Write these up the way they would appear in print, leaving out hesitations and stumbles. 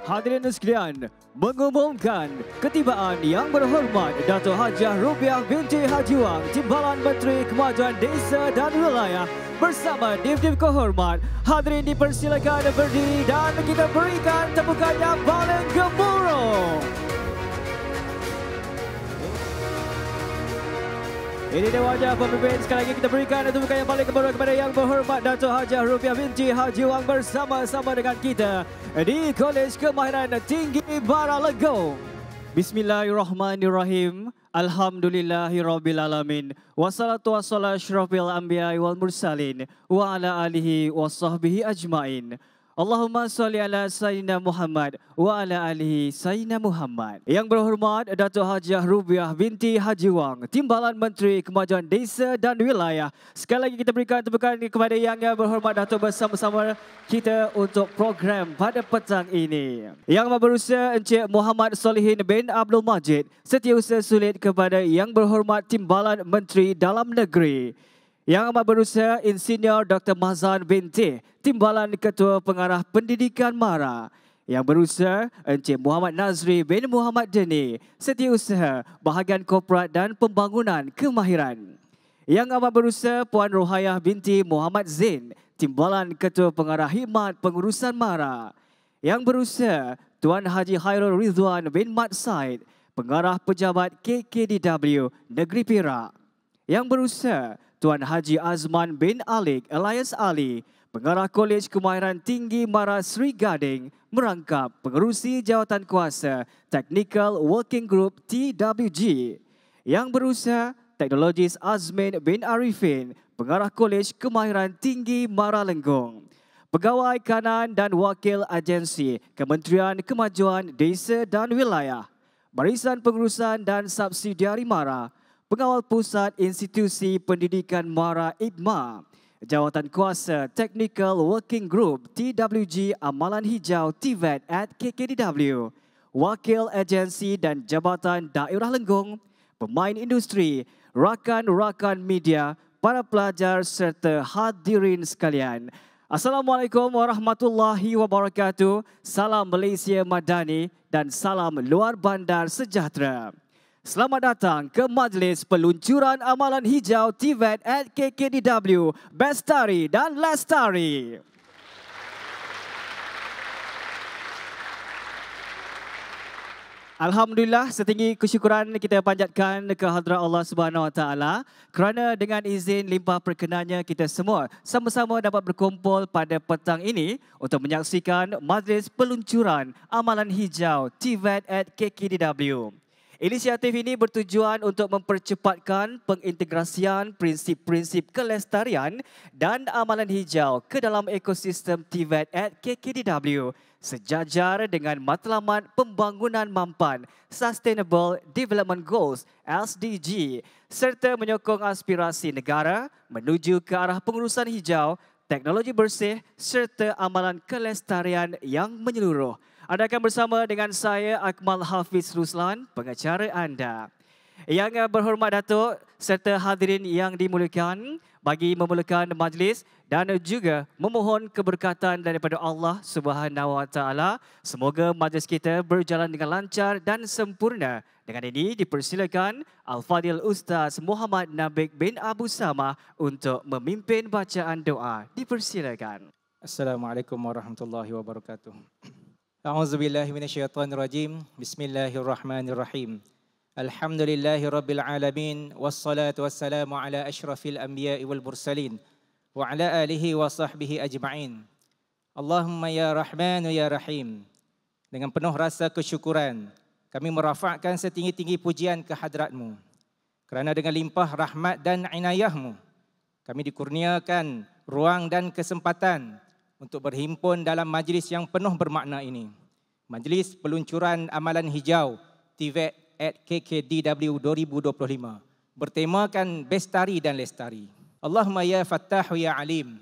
Hadirin sekalian, mengumumkan ketibaan Yang Berhormat Dato' Hajah Rubiah binti Haji Wang, Timbalan Menteri Kemajuan Desa dan Wilayah bersama Div-Div Kehormat. Hadirin dipersilakan berdiri dan kita berikan tepukan yang paling gemuruh. Ini dia wajah pemimpin. Sekali lagi kita berikan tepukan yang paling gemuruh kepada Yang Berhormat Dato' Hajah Rubiah binti Haji Wang bersama-sama dengan kita di Kolej Kemahiran Tinggi Maralenggong. Bismillahirrahmanirrahim. Alhamdulillahirrabbilalamin. Wassalatu wassalamu asyrafil anbiya'i wal mursalin wa ala alihi wa sahbihi ajmain. Allahumma salli ala Sayyidina Muhammad wa ala alihi Sayyidina Muhammad. Yang Berhormat Dato' Hajah Rubiah binti Haji Wang, Timbalan Menteri Kemajuan Desa dan Wilayah. Sekali lagi kita berikan tepukan kepada Yang Berhormat Dato' bersama-sama kita untuk program pada petang ini. Yang Amat Berusaha Encik Muhammad Solihin bin Abdul Majid, Setiausaha Sulit kepada Yang Berhormat Timbalan Menteri Dalam Negeri. Yang Amat Berusaha Insinyur Dr. Mazan binti, Timbalan Ketua Pengarah Pendidikan MARA. Yang Berusaha Encik Muhammad Nazri bin Muhammad Deni, Setiausaha Bahagian Korporat dan Pembangunan Kemahiran. Yang Amat Berusaha Puan Rohayah binti Muhammad Zain, Timbalan Ketua Pengarah Khidmat Pengurusan MARA. Yang Berusaha Tuan Haji Khairul Ridwan bin Mat Said, Pengarah Pejabat KKDW Negeri Perak. Yang Berusaha Tuan Haji Azman bin Alik Elias Ali, Pengarah Kolej Kemahiran Tinggi MARA Sri Gading, merangkap pengerusi jawatan kuasa Technical Working Group TWG. Yang Berusaha Teknologis Azmin bin Arifin, Pengarah Kolej Kemahiran Tinggi Maralenggong. Pegawai Kanan dan Wakil Agensi Kementerian Kemajuan Desa dan Wilayah, Barisan Pengurusan dan Subsidiari MARA, Pengawal Pusat Institusi Pendidikan MARA IDMA, Jawatan Kuasa Technical Working Group TWG Amalan Hijau TVET at KKDW, Wakil Agensi dan Jabatan Daerah Lenggong, pemain industri, rakan-rakan media, para pelajar serta hadirin sekalian. Assalamualaikum warahmatullahi wabarakatuh. Salam Malaysia Madani dan salam luar bandar sejahtera. Selamat datang ke Majlis Peluncuran Amalan Hijau TVET at KKDW, Bestari dan Lestari. Alhamdulillah, setinggi kesyukuran kita panjatkan ke hadrat Allah Subhanahu Wa Taala kerana dengan izin limpah perkenannya kita semua sama-sama dapat berkumpul pada petang ini untuk menyaksikan Majlis Peluncuran Amalan Hijau TVET at KKDW. Inisiatif ini bertujuan untuk mempercepatkan pengintegrasian prinsip-prinsip kelestarian dan amalan hijau ke dalam ekosistem TVET at KKDW sejajar dengan matlamat pembangunan mampan Sustainable Development Goals SDG serta menyokong aspirasi negara menuju ke arah pengurusan hijau, teknologi bersih serta amalan kelestarian yang menyeluruh. Anda akan bersama dengan saya, Akmal Hafiz Ruslan, pengacara anda. Yang Berhormat Datuk serta hadirin yang dimuliakan, bagi memulakan majlis dan juga memohon keberkatan daripada Allah Subhanahu Wa Taala, semoga majlis kita berjalan dengan lancar dan sempurna. Dengan ini dipersilakan Al-Fadhil Ustaz Muhammad Nabik bin Abu Samah untuk memimpin bacaan doa. Dipersilakan. Assalamualaikum warahmatullahi wabarakatuh. A'udzubillahi minasyaitonirrajim. Bismillahirrahmanirrahim. Alhamdulillahirabbil alamin wassalatu wassalamu ala asyrafil anbiya'i wal mursalin wa ala alihi wa sahbihi ajma'in. Allahumma ya Rahman ya Rahim. Dengan penuh rasa kesyukuran kami merafakkan setinggi-tinggi pujian ke hadratmu. Kerana dengan limpah rahmat dan inayahmu kami dikurniakan ruang dan kesempatan untuk berhimpun dalam majlis yang penuh bermakna ini. Majlis Peluncuran Amalan Hijau TVET at KKDW 2025 bertemakan Bestari dan Lestari. Allahumma ya Fattahu ya Alim.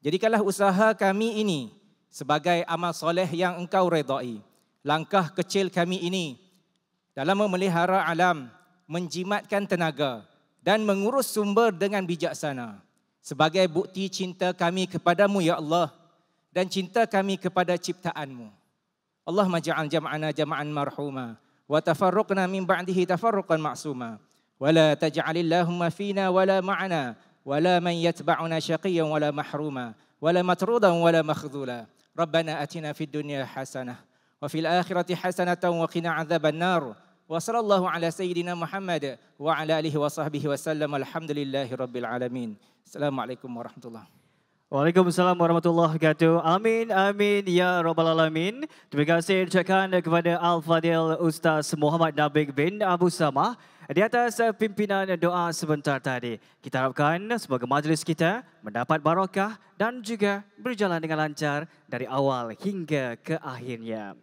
Jadikanlah usaha kami ini sebagai amal soleh yang Engkau redai. Langkah kecil kami ini dalam memelihara alam, menjimatkan tenaga dan mengurus sumber dengan bijaksana sebagai bukti cinta kami kepadamu ya Allah dan cinta kami kepada ciptaanmu. Allahumma ja'al jam'ana jam'an marhuma wa tafarruqna min ba'dihi tafarruqan ma'suma wa la taj'alillahumma fina wa la ma'ana wa la man yatba'una syaqiyyan wa la mahruma wa la matrudan wa la makhdhula. Rabbana atina fid dunya hasanah wa fil akhirati hasanatan wa qina adzaban nar. Wa sallallahu ala sayyidina Muhammad wa ala alihi wa sahbihi wa sallam. Alhamdulillahi rabbil alamin. Assalamualaikum warahmatullahi wabarakatuh. Waalaikumsalam warahmatullahi wabarakatuh. Amin, amin, ya Rabbal Alamin. Terima kasih ucapkan kepada Al-Fadhil Ustaz Muhammad Nabik bin Abu Samah di atas pimpinan doa sebentar tadi. Kita harapkan semoga majlis kita mendapat barakah dan juga berjalan dengan lancar dari awal hingga ke akhirnya.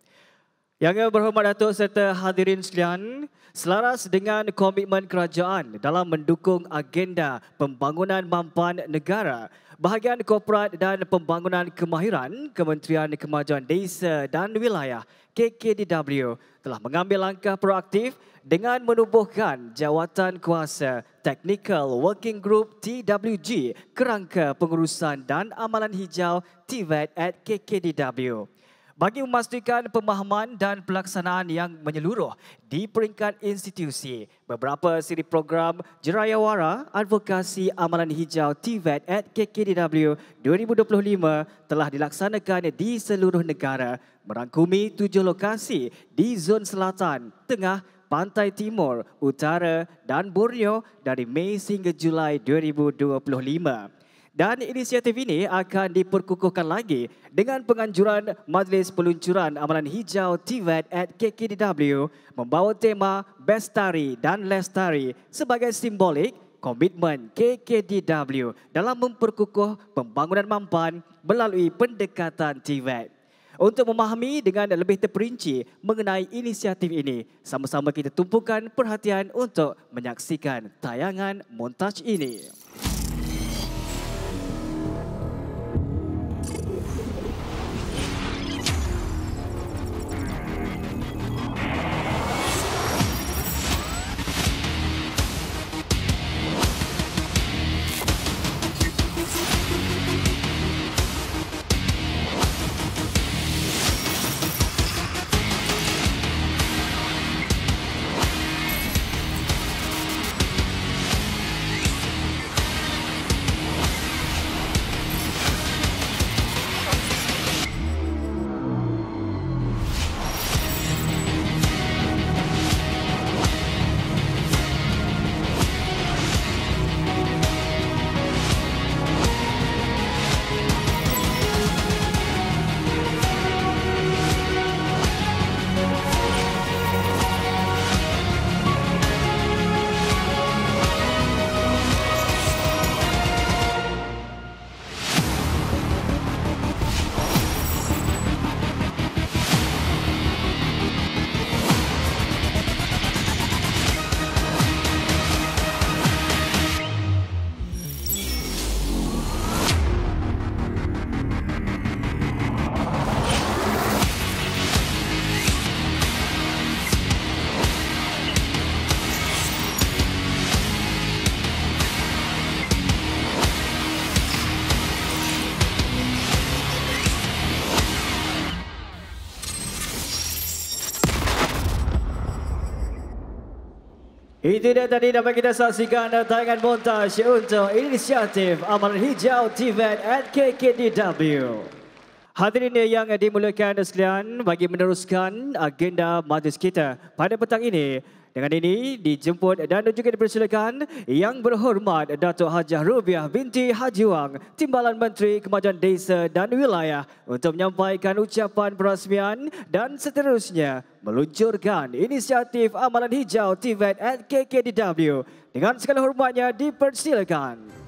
Yang berhormat Datuk serta hadirin sekalian, selaras dengan komitmen kerajaan dalam mendukung agenda pembangunan mampan negara, Bahagian Korporat dan Pembangunan Kemahiran Kementerian Kemajuan Desa dan Wilayah KKDW telah mengambil langkah proaktif dengan menubuhkan Jawatan Kuasa Technical Working Group TWG Kerangka Pengurusan dan Amalan Hijau TVET at KKDW. Bagi memastikan pemahaman dan pelaksanaan yang menyeluruh di peringkat institusi, beberapa siri program Jerayawara Advokasi Amalan Hijau TVET at KKDW 2025 telah dilaksanakan di seluruh negara, merangkumi 7 lokasi di zon selatan, tengah, pantai timur, utara dan Borneo dari Mei hingga Julai 2025. Dan inisiatif ini akan diperkukuhkan lagi dengan penganjuran Majlis Peluncuran Amalan Hijau TVET at KKDW membawa tema Bestari dan Lestari sebagai simbolik komitmen KKDW dalam memperkukuh pembangunan mampan melalui pendekatan TVET. Untuk memahami dengan lebih terperinci mengenai inisiatif ini, sama-sama kita tumpukan perhatian untuk menyaksikan tayangan montaj ini. Itu dia tadi dapat kita saksikan tayangan montaj untuk inisiatif Amalan Hijau TVET at KKDW. Hadirin yang dimuliakan sekalian, bagi meneruskan agenda majlis kita pada petang ini, dengan ini dijemput dan juga dipersilakan Yang Berhormat Datuk Hajah Rubiah binti Haji Wang, Timbalan Menteri Kemajuan Desa dan Wilayah, untuk menyampaikan ucapan perasmian dan seterusnya meluncurkan inisiatif Amalan Hijau TVET at KKDW. Dengan segala hormatnya dipersilakan.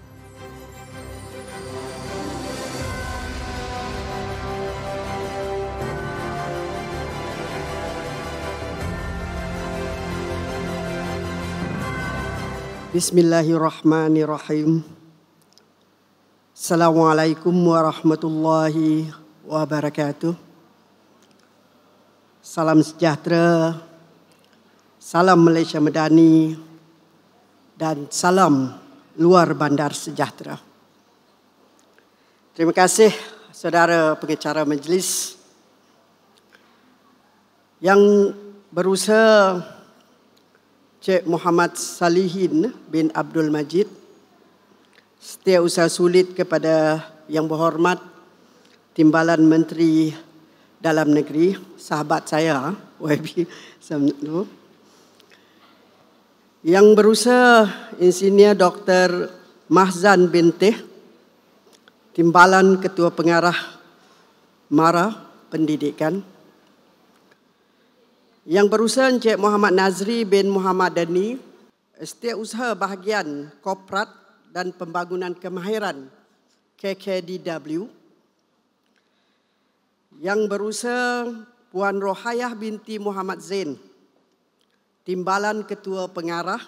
Bismillahirrahmanirrahim. Assalamualaikum warahmatullahi wabarakatuh. Salam sejahtera, salam Malaysia Madani dan salam luar bandar sejahtera. Terima kasih saudara pengacara majlis. Yang berusaha Cik Muhammad Salihin bin Abdul Majid, Setiausaha Sulit kepada Yang Berhormat Timbalan Menteri Dalam Negeri, sahabat saya, YB. Yang berusaha Insinyur Dr. Mahzan bin Teh, Timbalan Ketua Pengarah MARA Pendidikan. Yang berusaha Encik Muhammad Nazri bin Muhammad Dani, Setiausaha Bahagian Korporat dan Pembangunan Kemahiran KKDW. Yang berusaha Puan Rohayah binti Muhammad Zain, Timbalan Ketua Pengarah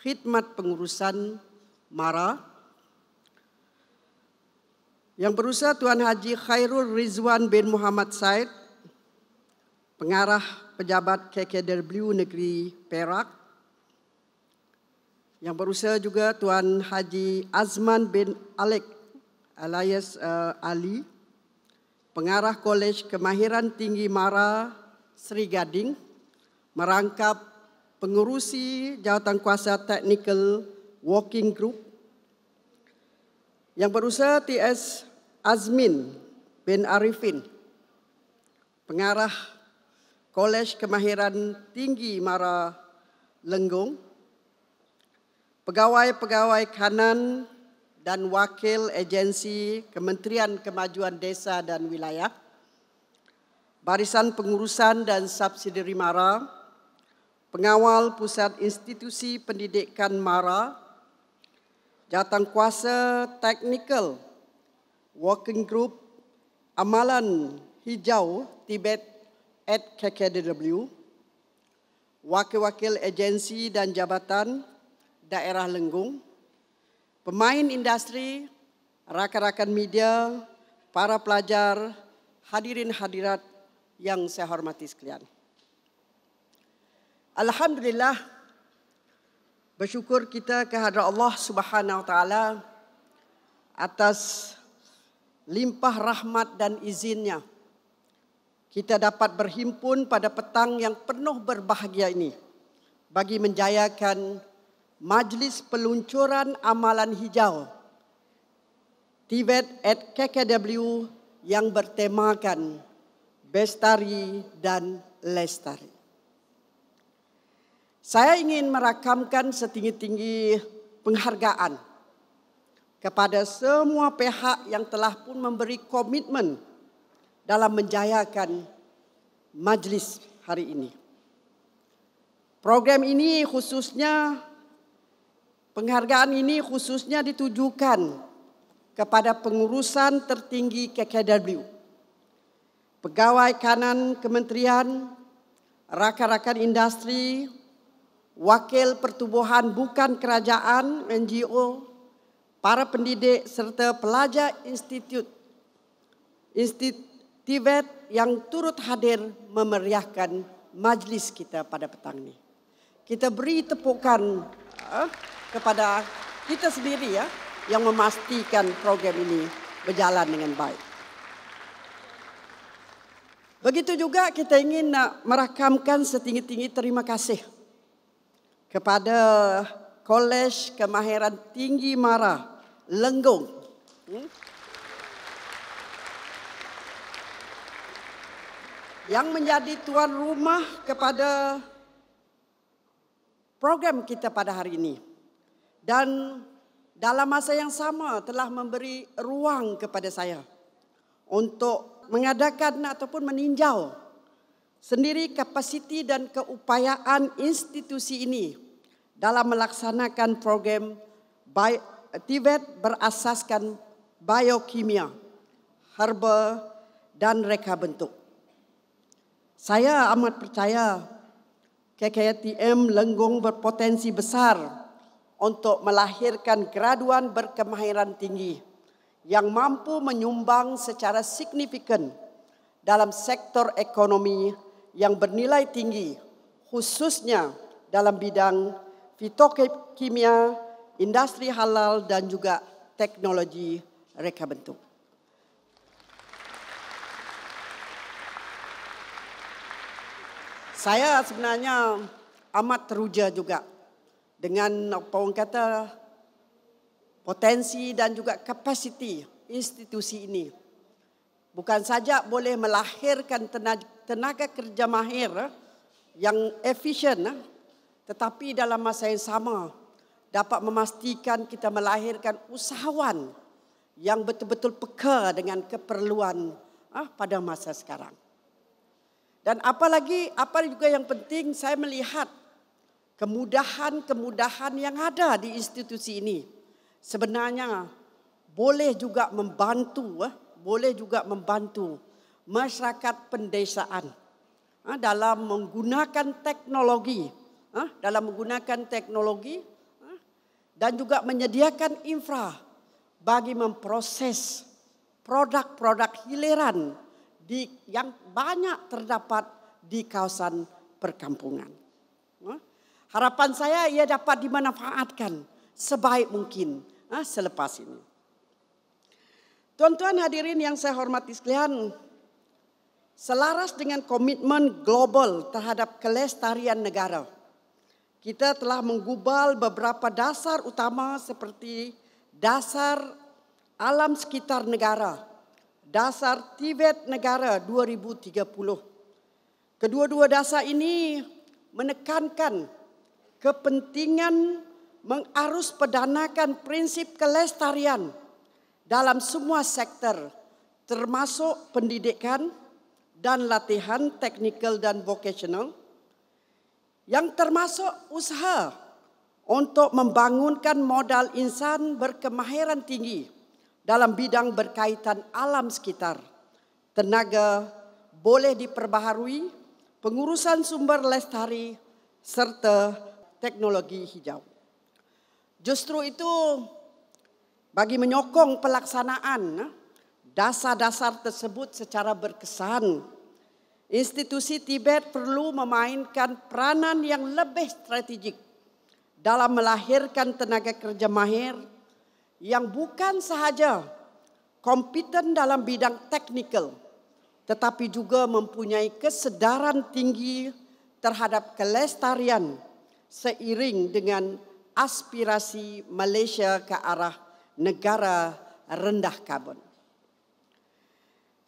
Khidmat Pengurusan MARA. Yang berusaha Tuan Haji Khairul Rizwan bin Muhammad Said, Pengarah Pejabat KKDW Negeri Perak. Yang berusaha juga Tuan Haji Azman bin Alek alias Ali, Pengarah Kolej Kemahiran Tinggi MARA Seri Gading, merangkap pengurusi Jawatankuasa Technical Working Group. Yang berusaha TS Azmin bin Arifin, Pengarah Kolej Kemahiran Tinggi MARA Lenggong, pegawai-pegawai kanan dan wakil agensi Kementerian Kemajuan Desa dan Wilayah, Barisan Pengurusan dan Subsidiari MARA, Pengawal Pusat Institusi Pendidikan MARA, Jawatankuasa Technical Working Group Amalan Hijau Tibet at KKDW, wakil-wakil agensi dan jabatan daerah Lenggong, pemain industri, rakan-rakan media, para pelajar, hadirin hadirat yang saya hormati sekalian. Alhamdulillah, bersyukur kita kehadrat Allah Subhanahu Wa Taala atas limpah rahmat dan izinnya. Kita dapat berhimpun pada petang yang penuh berbahagia ini bagi menjayakan majlis peluncuran amalan hijau TVET at KKDW yang bertemakan Bestari dan Lestari. Saya ingin merakamkan setinggi-tinggi penghargaan kepada semua pihak yang telah pun memberi komitmen dalam menjayakan majlis hari ini. Program ini khususnya, penghargaan ini khususnya ditujukan kepada pengurusan tertinggi KKDW, pegawai kanan kementerian, rakan-rakan industri, wakil pertubuhan bukan kerajaan NGO, para pendidik serta pelajar institut TVET yang turut hadir memeriahkan majlis kita pada petang ini. Kita beri tepukan kepada kita sendiri yang memastikan program ini berjalan dengan baik. Begitu juga kita ingin merakamkan setinggi-tinggi terima kasih kepada Kolej Kemahiran Tinggi MARA Lenggong yang menjadi tuan rumah kepada program kita pada hari ini. Dan dalam masa yang sama telah memberi ruang kepada saya untuk mengadakan ataupun meninjau sendiri kapasiti dan keupayaan institusi ini dalam melaksanakan program TVET berasaskan biokimia, herba dan reka bentuk. Saya amat percaya KKTM Lenggong berpotensi besar untuk melahirkan graduan berkemahiran tinggi yang mampu menyumbang secara signifikan dalam sektor ekonomi yang bernilai tinggi, khususnya dalam bidang fitokimia, industri halal dan juga teknologi reka bentuk. Saya sebenarnya amat teruja juga dengan apa orang kata potensi dan juga kapasiti institusi ini. Bukan saja boleh melahirkan tenaga kerja mahir yang efisien, tetapi dalam masa yang sama dapat memastikan kita melahirkan usahawan yang betul-betul peka dengan keperluan pada masa sekarang. Dan apa juga yang penting, saya melihat kemudahan-kemudahan yang ada di institusi ini sebenarnya boleh juga membantu masyarakat pedesaan dalam menggunakan teknologi, dan juga menyediakan infra bagi memproses produk-produk hiliran yang banyak terdapat di kawasan perkampungan. Harapan saya ia dapat dimanfaatkan sebaik mungkin selepas ini. Tuan-tuan hadirin yang saya hormati sekalian, selaras dengan komitmen global terhadap kelestarian negara, kita telah menggubal beberapa dasar utama seperti dasar alam sekitar negara, dasar Tibet negara 2030. Kedua-dua dasar ini menekankan kepentingan mengaruspadanakan prinsip kelestarian dalam semua sektor, termasuk pendidikan dan latihan teknikal dan vocational, yang termasuk usaha untuk membangunkan modal insan berkemahiran tinggi dalam bidang berkaitan alam sekitar, tenaga boleh diperbaharui, pengurusan sumber lestari, serta teknologi hijau. Justru itu, bagi menyokong pelaksanaan dasar-dasar tersebut secara berkesan, institusi Tibet perlu memainkan peranan yang lebih strategik dalam melahirkan tenaga kerja mahir yang bukan sahaja kompeten dalam bidang teknikal, tetapi juga mempunyai kesedaran tinggi terhadap kelestarian seiring dengan aspirasi Malaysia ke arah negara rendah karbon.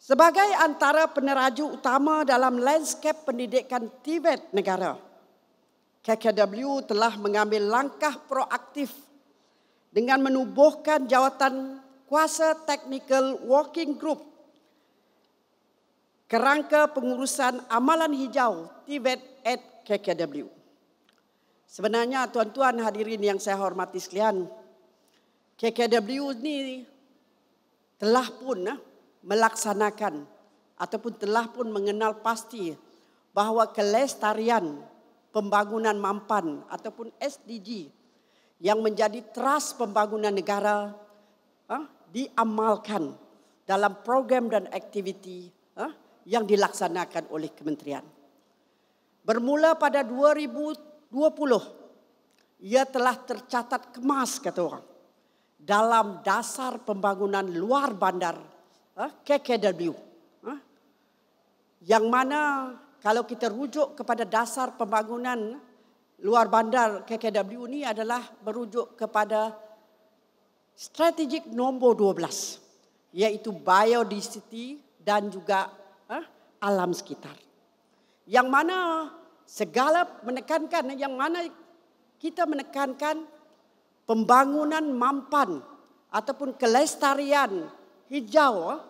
Sebagai antara peneraju utama dalam landscape pendidikan Tibet negara, KKW telah mengambil langkah proaktif dengan menubuhkan jawatan kuasa Technical Working Group kerangka pengurusan amalan hijau Tibet at KKW. Sebenarnya tuan-tuan hadirin yang saya hormati sekalian, KKW ini telah pun melaksanakan ataupun telah pun mengenal pasti bahawa kelestarian pembangunan mampan ataupun SDG yang menjadi teras pembangunan negara diamalkan dalam program dan aktiviti yang dilaksanakan oleh kementerian. Bermula pada 2020, ia telah tercatat kemas, kata orang, dalam dasar pembangunan luar bandar KKW. Yang mana kalau kita rujuk kepada dasar pembangunan luar bandar KKW ini adalah merujuk kepada strategik nombor 12, iaitu biodiversity dan juga alam sekitar. Yang mana kita menekankan pembangunan mampan ataupun kelestarian hijau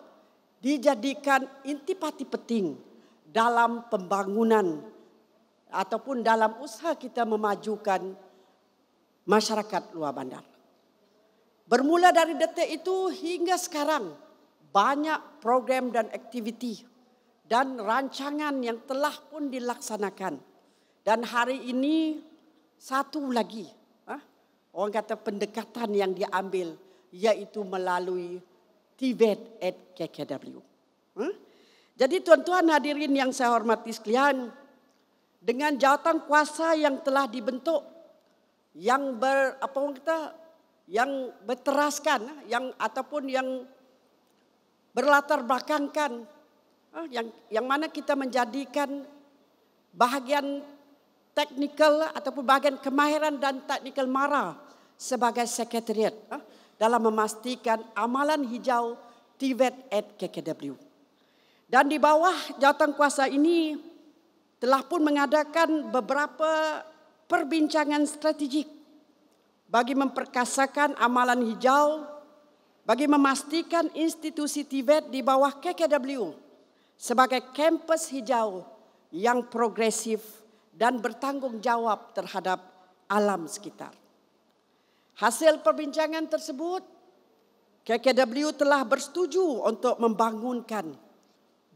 dijadikan intipati penting dalam pembangunan ataupun dalam usaha kita memajukan masyarakat luar bandar. Bermula dari detik itu hingga sekarang, banyak program dan aktiviti dan rancangan yang telah pun dilaksanakan. Dan hari ini satu lagi, orang kata pendekatan yang diambil, iaitu melalui Tibet at KKW. Jadi tuan-tuan hadirin yang saya hormati sekalian, dengan jawatan kuasa yang telah dibentuk, yang yang berteraskan, ataupun yang berlatar belakangkan, yang mana kita menjadikan bahagian teknikal ataupun bahagian kemahiran dan teknikal MARA sebagai sekretariat dalam memastikan amalan hijau TVET at KKW. Dan di bawah jawatankuasa ini telah pun mengadakan beberapa perbincangan strategik bagi memperkasakan amalan hijau, bagi memastikan institusi TVET di bawah KKW sebagai kampus hijau yang progresif dan bertanggungjawab terhadap alam sekitar. Hasil perbincangan tersebut, KKW telah bersetuju untuk membangunkan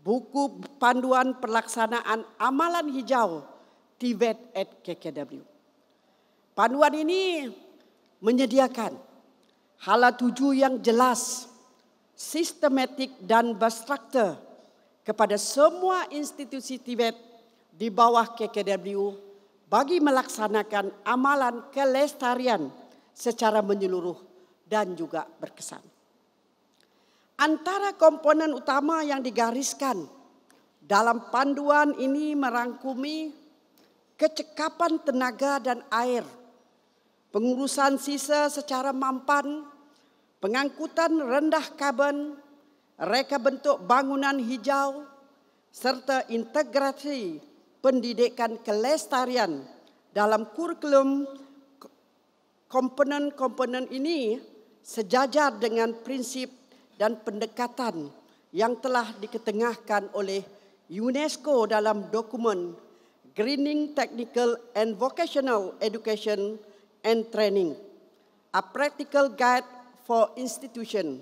buku panduan pelaksanaan amalan hijau TVET at KKW. Panduan ini menyediakan hala tuju yang jelas, sistematik dan berstruktur kepada semua institusi TVET di bawah KKW bagi melaksanakan amalan kelestarian secara menyeluruh dan juga berkesan. Antara komponen utama yang digariskan dalam panduan ini merangkumi kecekapan tenaga dan air, pengurusan sisa secara mampan, pengangkutan rendah karbon, reka bentuk bangunan hijau, serta integrasi pendidikan kelestarian dalam kurikulum. Komponen-komponen ini sejajar dengan prinsip dan pendekatan yang telah diketengahkan oleh UNESCO dalam dokumen Greening Technical and Vocational Education and Training, a Practical Guide for Institution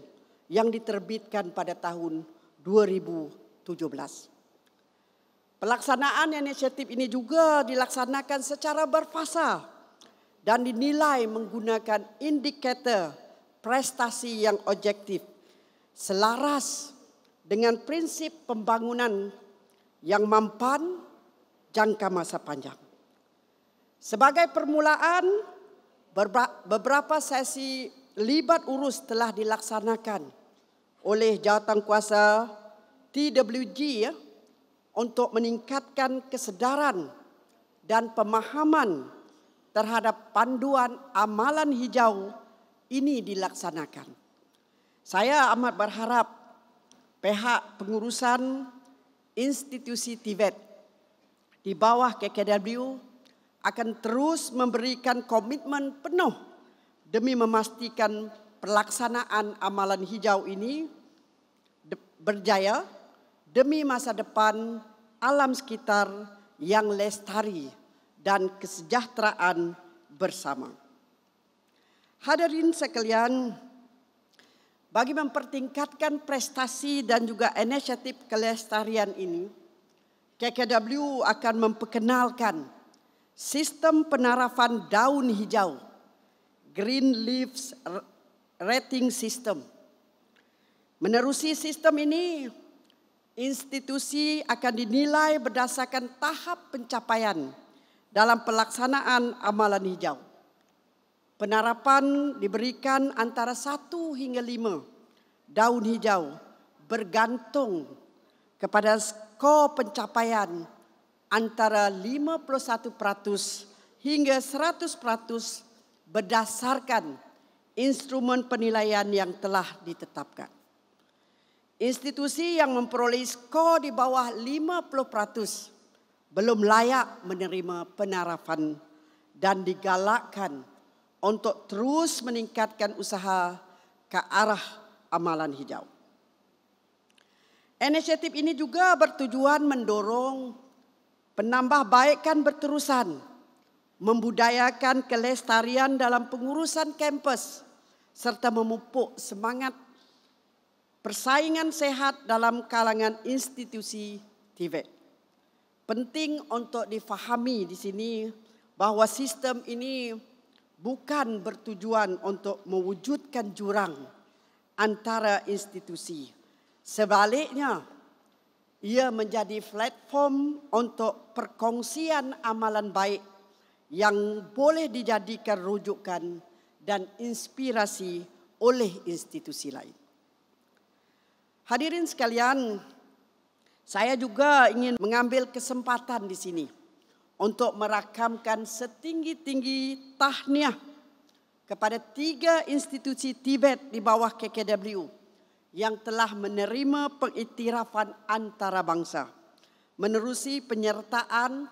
yang diterbitkan pada tahun 2017. Pelaksanaan inisiatif ini juga dilaksanakan secara berfasa dan dinilai menggunakan indikator prestasi yang objektif selaras dengan prinsip pembangunan yang mampan jangka masa panjang. Sebagai permulaan, beberapa sesi libat urus telah dilaksanakan oleh jawatankuasa TWG untuk meningkatkan kesedaran dan pemahaman terhadap panduan amalan hijau ini dilaksanakan. Saya amat berharap pihak pengurusan institusi TVET di bawah KKW akan terus memberikan komitmen penuh demi memastikan pelaksanaan amalan hijau ini berjaya demi masa depan alam sekitar yang lestari dan kesejahteraan bersama. Hadirin sekalian, bagi mempertingkatkan prestasi dan juga inisiatif kelestarian ini, KKW akan memperkenalkan sistem penarafan daun hijau, Green Leaves Rating System. Menerusi sistem ini, institusi akan dinilai berdasarkan tahap pencapaian dalam pelaksanaan amalan hijau. Penerapan diberikan antara 1 hingga 5 daun hijau bergantung kepada skor pencapaian antara 51% hingga 100% berdasarkan instrumen penilaian yang telah ditetapkan. Institusi yang memperoleh skor di bawah 50% belum layak menerima penarafan dan digalakkan untuk terus meningkatkan usaha ke arah amalan hijau. Inisiatif ini juga bertujuan mendorong penambahbaikan berterusan, membudayakan kelestarian dalam pengurusan kampus serta memupuk semangat persaingan sehat dalam kalangan institusi TVET. Penting untuk difahami di sini bahawa sistem ini bukan bertujuan untuk mewujudkan jurang antara institusi. Sebaliknya, ia menjadi platform untuk perkongsian amalan baik yang boleh dijadikan rujukan dan inspirasi oleh institusi lain. Hadirin sekalian, saya juga ingin mengambil kesempatan di sini untuk merakamkan setinggi-tinggi tahniah kepada 3 institusi Tibet di bawah KKW yang telah menerima pengiktirafan antarabangsa menerusi penyertaan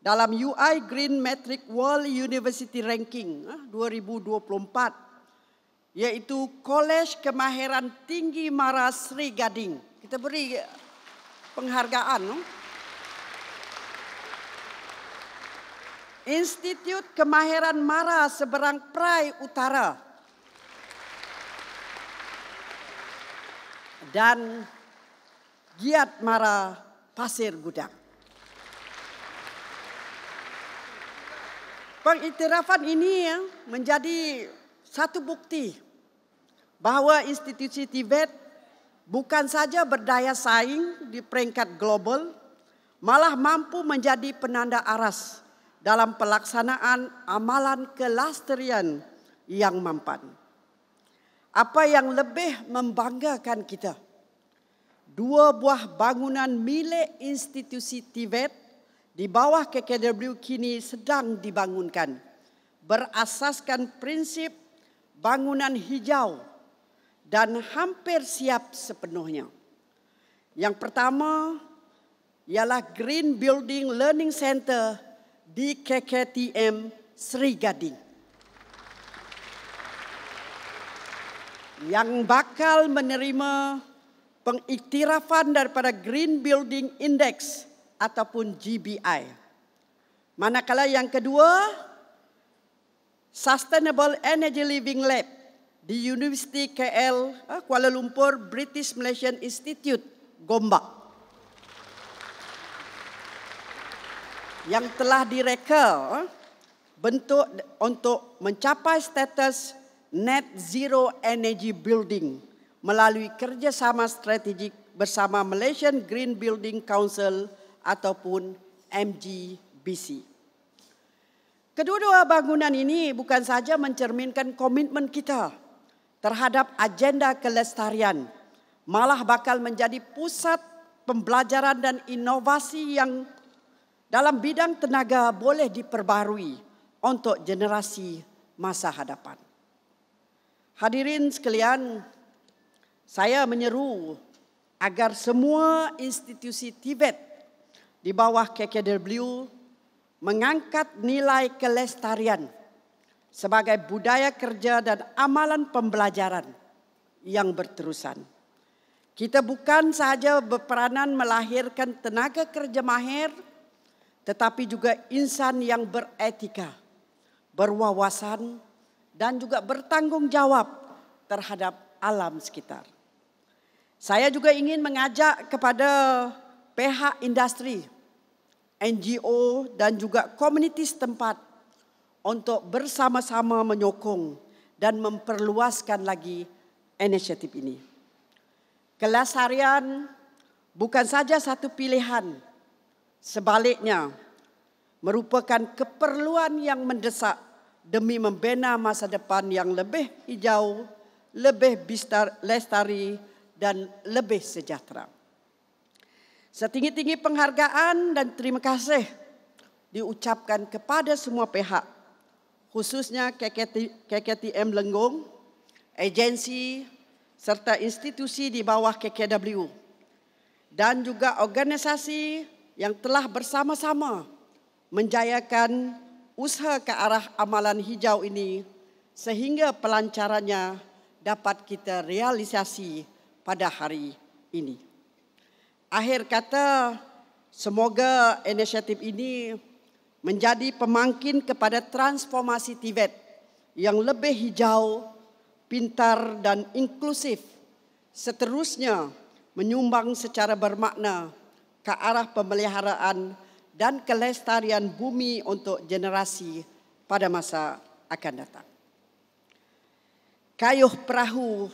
dalam UI Green Metric World University Ranking 2024, iaitu Kolej Kemahiran Tinggi Mara Sri Gading. Kita beri penghargaan. Institut Kemahiran Mara Seberang Perai Utara dan Giat Mara Pasir Gudang. Pengiktirafan ini menjadi satu bukti bahawa institusi Tibet bukan saja berdaya saing di peringkat global, malah mampu menjadi penanda aras dalam pelaksanaan amalan kelestarian yang mampan. Apa yang lebih membanggakan kita, 2 buah bangunan milik institusi Tibet di bawah KKW kini sedang dibangunkan, berasaskan prinsip bangunan hijau dan hampir siap sepenuhnya. Yang pertama ialah Green Building Learning Center di KKTM Sri Gading, yang bakal menerima pengiktirafan daripada Green Building Index ataupun GBI. Manakala yang kedua, Sustainable Energy Living Lab di Universiti KL Kuala Lumpur British Malaysian Institute, Gombak, yang telah direka bentuk untuk mencapai status Net Zero Energy Building melalui kerjasama strategik bersama Malaysian Green Building Council ataupun MGBC. Kedua-dua bangunan ini bukan saja mencerminkan komitmen kita terhadap agenda kelestarian, malah bakal menjadi pusat pembelajaran dan inovasi yang dalam bidang tenaga boleh diperbarui untuk generasi masa hadapan. Hadirin sekalian, saya menyeru agar semua institusi Tibet di bawah KKW mengangkat nilai kelestarian sebagai budaya kerja dan amalan pembelajaran yang berterusan. Kita bukan sahaja berperanan melahirkan tenaga kerja mahir, tetapi juga insan yang beretika, berwawasan dan juga bertanggungjawab terhadap alam sekitar. Saya juga ingin mengajak kepada pihak industri, NGO dan juga komuniti setempat untuk bersama-sama menyokong dan memperluaskan lagi inisiatif ini. Kelestarian bukan saja satu pilihan, sebaliknya merupakan keperluan yang mendesak demi membina masa depan yang lebih hijau, lebih lestari dan lebih sejahtera. Setinggi-tinggi penghargaan dan terima kasih diucapkan kepada semua pihak, khususnya KKTM Lenggong, agensi serta institusi di bawah KKW dan juga organisasi yang telah bersama-sama menjayakan usaha ke arah amalan hijau ini sehingga pelancarannya dapat kita realisasi pada hari ini. Akhir kata, semoga inisiatif ini menjadi pemangkin kepada transformasi Tibet yang lebih hijau, pintar dan inklusif, seterusnya menyumbang secara bermakna ke arah pemeliharaan dan kelestarian bumi untuk generasi pada masa akan datang. Kayuh perahu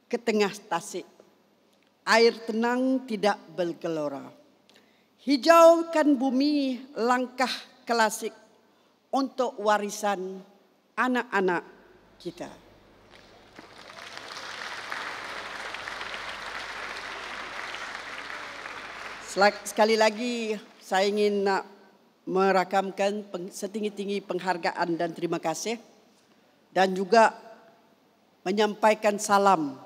ke tengah tasik, air tenang tidak bergelora. Hijaukan bumi langkah klasik untuk warisan anak-anak kita. Sekali lagi saya ingin nak merakamkan setinggi-tinggi penghargaan dan terima kasih dan juga menyampaikan salam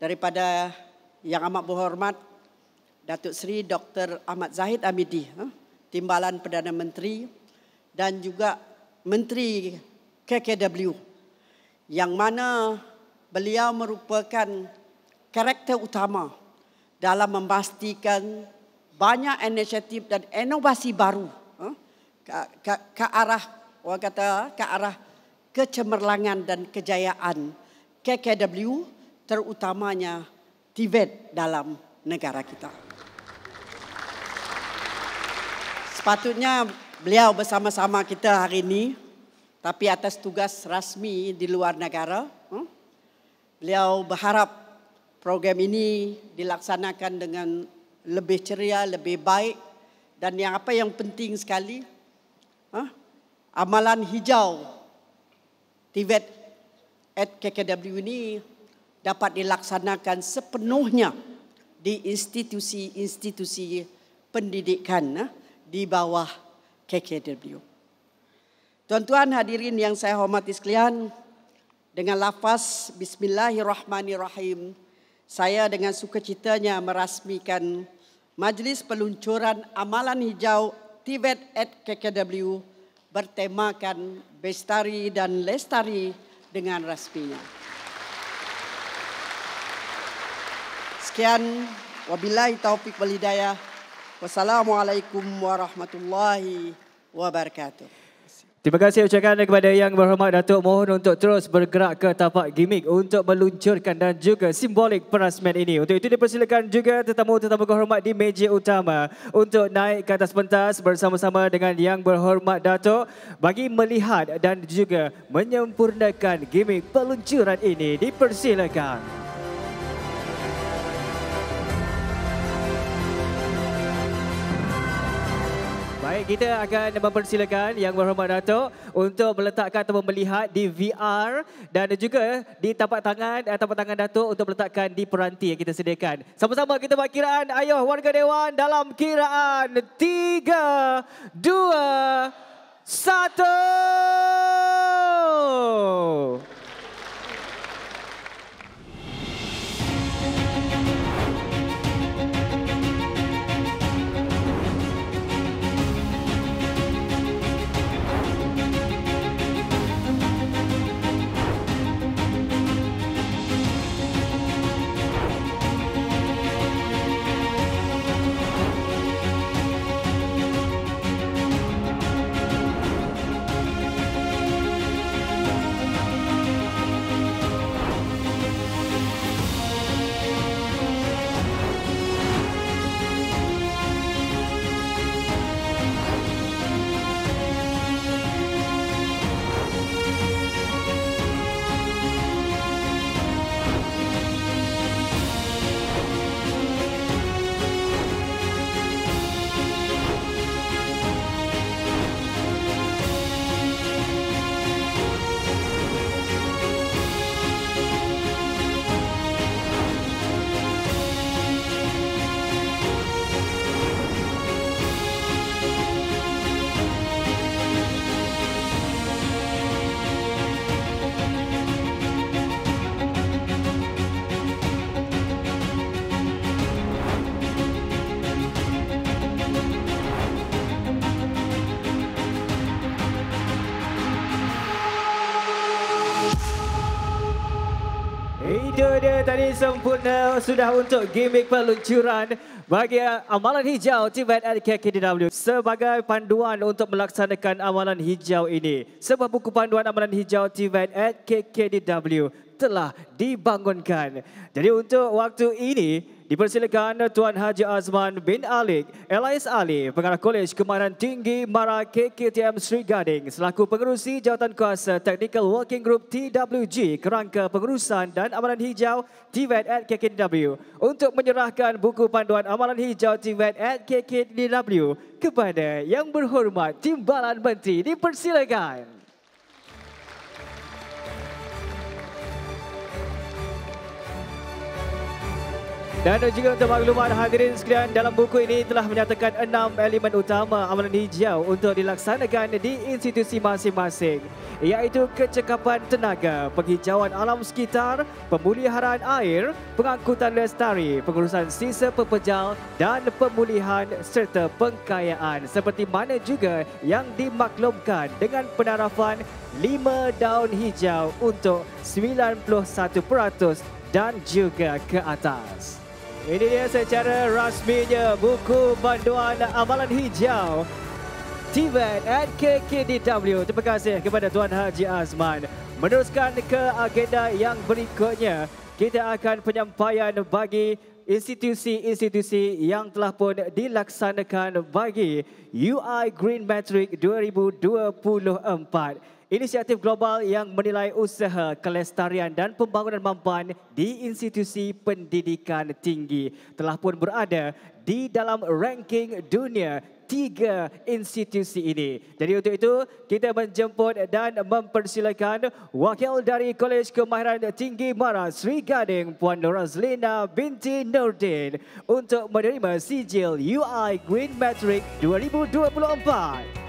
daripada Yang Amat Berhormat Datuk Seri Dr. Ahmad Zahid Hamidi, Timbalan Perdana Menteri dan juga Menteri KKW, yang mana beliau merupakan karakter utama dalam memastikan banyak inisiatif dan inovasi baru ke arah orang kata ke arah kecemerlangan dan kejayaan KKW, terutamanya TVET dalam negara kita. Sepatutnya beliau bersama-sama kita hari ini, tapi atas tugas rasmi di luar negara. Beliau berharap program ini dilaksanakan dengan lebih ceria, lebih baik, dan yang penting sekali, amalan hijau TVET at KKW ini dapat dilaksanakan sepenuhnya di institusi-institusi pendidikan di bawah KKW. Tuan-tuan hadirin yang saya hormati sekalian, dengan lafaz Bismillahirrahmanirrahim, saya dengan sukacitanya merasmikan Majlis Peluncuran Amalan Hijau TVET at KKW bertemakan Bestari dan Lestari dengan rasminya. Sekian, wabillahi taufiq wal hidayah. Wassalamualaikum warahmatullahi wabarakatuh. Terima kasih ucapkan kepada Yang Berhormat Datuk. Mohon untuk terus bergerak ke tapak gimmick untuk meluncurkan dan juga simbolik perasmian ini. Untuk itu dipersilakan juga tetamu-tetamu kehormat di meja utama untuk naik ke atas pentas bersama-sama dengan Yang Berhormat Datuk bagi melihat dan juga menyempurnakan gimmick peluncuran ini. Dipersilakan. Baik, kita akan mempersilakan Yang Berhormat Datuk untuk meletakkan atau melihat di VR dan juga di tapak tangan Datuk untuk meletakkan di peranti yang kita sediakan. Sama-sama kita buat kiraan. Ayo warga Dewan dalam kiraan 3, 2, 1. Itu dia tadi sempurna sudah untuk gimmick peluncuran bagi Amalan Hijau TVET at KKDW sebagai panduan untuk melaksanakan Amalan Hijau ini. Sebuah buku panduan Amalan Hijau TVET at KKDW telah dibangunkan. Jadi untuk waktu ini dipersilakan Tuan Haji Azman bin Alik, LIS Ali, Pengarah Kolej Kemahiran Tinggi MARA KKTM Sri Gading selaku pengerusi jawatan kuasa Technical Working Group TWG kerangka pengurusan dan Amalan Hijau TVET at KKDW untuk menyerahkan buku panduan Amalan Hijau TVET at KKDW kepada Yang Berhormat Timbalan Menteri. Dipersilakan. Dan juga untuk makluman hadirin sekalian, dalam buku ini telah menyatakan 6 elemen utama amalan hijau untuk dilaksanakan di institusi masing-masing, iaitu kecekapan tenaga, penghijauan alam sekitar, pemuliharaan air, pengangkutan lestari, pengurusan sisa pepejal dan pemulihan serta pengkayaan, seperti mana juga yang dimaklumkan dengan penarafan 5 daun hijau untuk 91% dan juga ke atas. Ini dia secara rasminya buku panduan amalan hijau TVET at KKDW. Terima kasih kepada Tuan Haji Azman. Meneruskan ke agenda yang berikutnya, kita akan penyampaian bagi institusi-institusi yang telah pun dilaksanakan bagi UI Green Metric 2024. Inisiatif global yang menilai usaha kelestarian dan pembangunan mampan di institusi pendidikan tinggi telah pun berada di dalam ranking dunia 3 institusi ini. Jadi untuk itu, kita menjemput dan mempersilakan wakil dari Kolej Kemahiran Tinggi Mara Sri Gading, Puan Norazlina binti Nurdin untuk menerima sijil UI Green Metric 2024.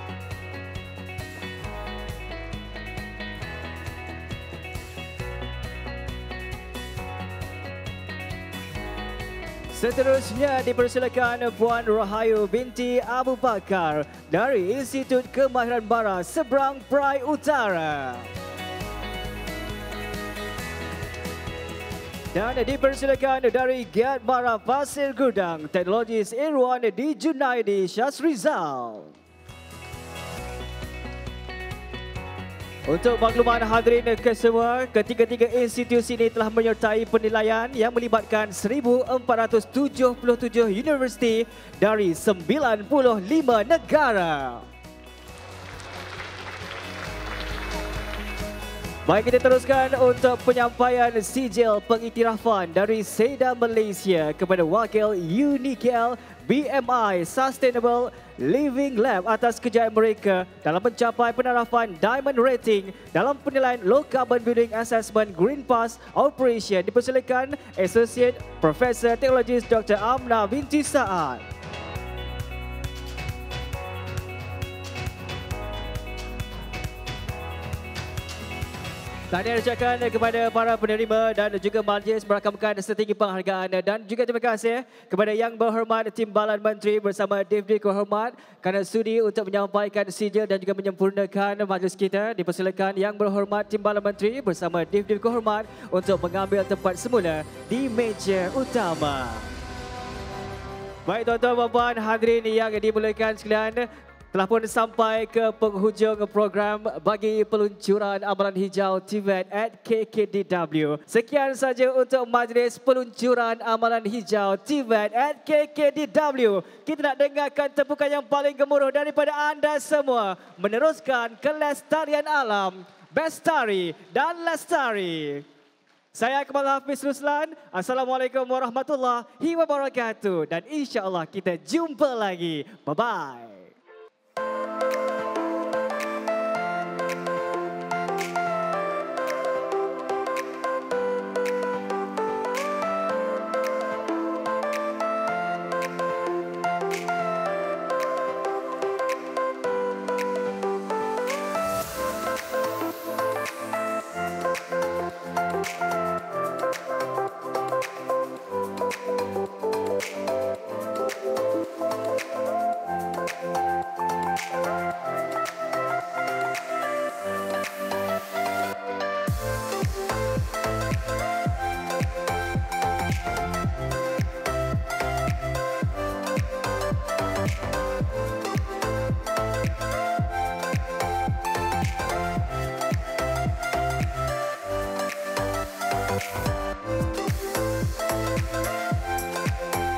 Seterusnya dipersilakan Puan Rahayu binti Abu Bakar dari Institut Kemahiran Bara Seberang Perai Utara. Dan dipersilakan dari Giat Bara Pasir Gudang Teknologis Irwan di Junaidi Syazrizal. Untuk makluman hadirin kesemua, ketiga-tiga institusi ini telah menyertai penilaian yang melibatkan 1,477 universiti dari 95 negara. Baik, kita teruskan untuk penyampaian sijil pengiktirafan dari Seda Malaysia kepada wakil UNIKL BMI Sustainable Living Lab atas kejayaan mereka dalam mencapai penarafan Diamond Rating dalam penilaian Low Carbon Building Assessment Green Pass Operation. Dipersilakan Associate Professor Teknologis Dr. Amna binti Saad. Tahniah ucapkan kepada para penerima dan juga majlis merakamkan setinggi penghargaan, dan juga terima kasih kepada Yang Berhormat Timbalan Menteri bersama Divdi Kehormat kerana sudi untuk menyampaikan sijil dan juga menyempurnakan majlis kita. Dipersilakan Yang Berhormat Timbalan Menteri bersama Divdi Kehormat untuk mengambil tempat semula di meja utama. Baik tuan-tuan dan puan hadirin yang dimuliakan sekalian, telah pun sampai ke penghujung program bagi peluncuran amalan hijau TVET at KKDW. Sekian saja untuk majlis peluncuran amalan hijau TVET at KKDW. Kita nak dengarkan tepukan yang paling gemuruh daripada anda semua. Meneruskan kelestarian alam, bestari dan lestari. Saya Kamal Hafiz Ruslan. Assalamualaikum warahmatullahi wabarakatuh. Dan insya-Allah kita jumpa lagi. Bye-bye.